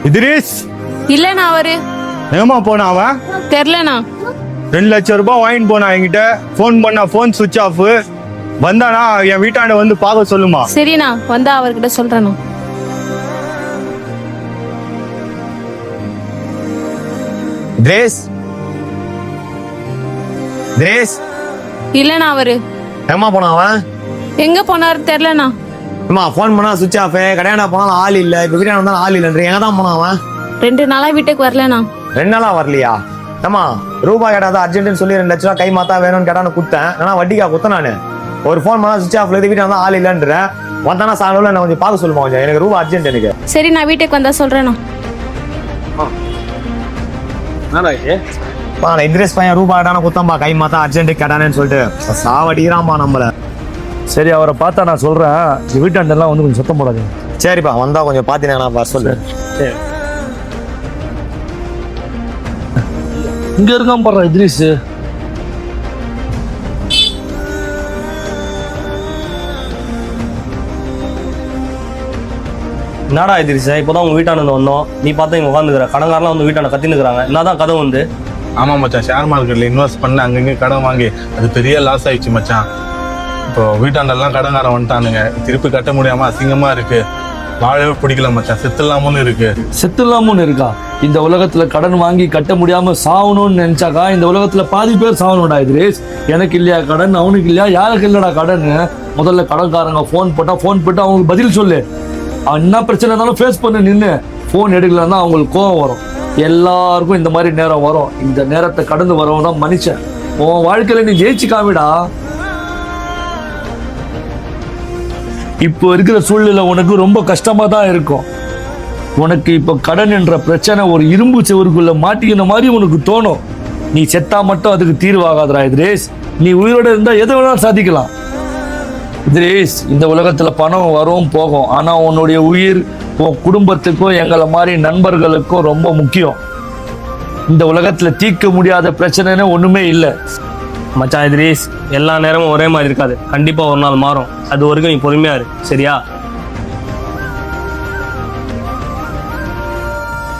இத்ரீஸ் இல்லண்ணா அவரு ஏமா போனா அவன்? தெரிலண்ணா. 2 லட்சம் ரூபாய் வாங்கிட்டு போனா என்கிட்ட. ஃபோன் பண்ணா ஃபோன் சுவிட்ச் ஆஃப். வந்தானா என் வீட்டாண்ட வந்து பார்க்க சொல்லுமா. சரிண்ணா, வந்தா அவர்கிட்ட சொல்றேண்ணா. திரேஸ் திரேஸ் இல்லண்ணா அவரு ஏமா போனா அவன்? எங்க போனாரு தெரிலண்ணா. அம்மா ஃபோன் பண்ணா சுவிட்ச் ஆஃப். கடையாண்ட போனாலும் ஆள் இல்ல. இப்ப வீட்டாண்ட வந்தாலும் ஆள் இல்லைன்ற. எங்க தான் போனா அவன்? 2 நாளா வீட்டுக்கு வரலண்ணா. 2 நாளா வரலையா? ஏமா ரூபாய் கேட்டாதான் அர்ஜென்ட்னு சொல்லி 2 லட்சம் ரூபாய் கை மாத்தா வேணும்னு கேட்டான்னு குத்தேன். ஆனா வட்டிக்கா குத்த நானு. ஒரு ஃபோன் பண்ணா சுவிட்ச் ஆஃப்ல இருந்து வீட்டாண்ட ஆள் இல்லைன்ற. வந்தானா சாயங்காலம் என்ன கொஞ்சம் பார்க்க சொல்லுமா கொஞ்சம். எனக்கு ரூபாய் அர்ஜென்ட் எனக்கு. சரி, நான் வீட்டுக்கு வந்தா சொல்றேண்ணா. இந்திரேஸ் பையன் ரூபாய் கேட்டான குத்தம்பா கை மாத்தா அர்ஜென்ட் கேட்டானேன்னு சொல்லிட்டு சாவடிக்கிறான்பா நம்மள. சரி, அவரை பார்த்தா நான் சொல்றேன். வீட்டாண்டெல்லாம் வந்து கொஞ்சம் சத்தம் போடாதீங்க. சரிப்பா, வந்தா கொஞ்சம் பாத்தீங்கன்னா சொல்லு. இங்க இருக்கான் பாரு இத்ரீஸ். என்னடா எதிரிசா, இப்போதான் உங்க வீட்டாண்ட வந்தோம். நீ பார்த்தா இங்க உட்காந்துக்கிற கடன்காரெல்லாம் வந்து வீட்டாண்ட கத்தினுக்குறாங்க. என்னதான் கதை வந்து? ஆமா மச்சான், ஷேர் மார்க்கெட்ல இன்வெஸ்ட் பண்ண அங்கங்க கடன் வாங்கி அது பெரிய லாஸ் ஆயிடுச்சு மச்சான். இப்போ வீட்டாண்டெல்லாம் கடன்காரன் வந்துட்டானுங்க. திருப்பி கட்ட முடியாம அசிங்கமா இருக்கு. வாழவே பிடிக்கல மச்சான். செத்துலாமனு இருக்கு. செத்துலாமுன்னு இருக்கா? இந்த உலகத்துல கடன் வாங்கி கட்ட முடியாம சாவணும்னு நினைச்சாக்கா இந்த உலகத்துல பாதி பேர் சாவணும்டா இத்ரீஸ். எனக்கு இல்லையா கடன், அவனுக்கு இல்லையா, யாருக்கு இல்லடா கடன்? முதல்ல கடன்காரங்க ஃபோன் போட்டு அவங்களுக்கு பதில் சொல்லு. என்ன பிரச்சனை இருந்தாலும் ஃபேஸ் பண்ண நின்று. ஃபோன் எடுக்கலன்னா அவங்களுக்கு கோவம் வரும். எல்லாருக்கும் இந்த மாதிரி நேரம் வரும். இந்த நேரத்தை கடந்து வரவன் தான் மனுஷன். உன் வாழ்க்கையில நீ ஜெயிச்சு காமிடா. இப்போ இருக்கிற சூழ்நிலை உனக்கு ரொம்ப கஷ்டமா தான் இருக்கும். உனக்கு இப்போ கடன் என்ற பிரச்சனை ஒரு இரும்பு செவருக்குள்ள மாட்டிக்கிற மாதிரி உனக்கு தோணும். நீ செத்தா மட்டும் அதுக்கு தீர்வாகாதரா இத்ரீஸ். நீ உயிரோட இருந்தா எதை வேணாலும் சாதிக்கலாம் இத்ரீஸ். இந்த உலகத்துல பணம் வரும் போகும். ஆனா உன்னுடைய உயிர் உன் குடும்பத்துக்கும் எங்களை மாதிரி நண்பர்களுக்கும் ரொம்ப முக்கியம். இந்த உலகத்துல தீர்க்க முடியாத பிரச்சனைன்னு ஒண்ணுமே இல்லை. மச்சான் எதிரிஸ், எல்லா நேரமும் ஒரே மாதிரி இருக்காது. கண்டிப்பா ஒரு நாள் மாறும். அது வரைக்கும் நீ பொறுமையா இரு, சரியா?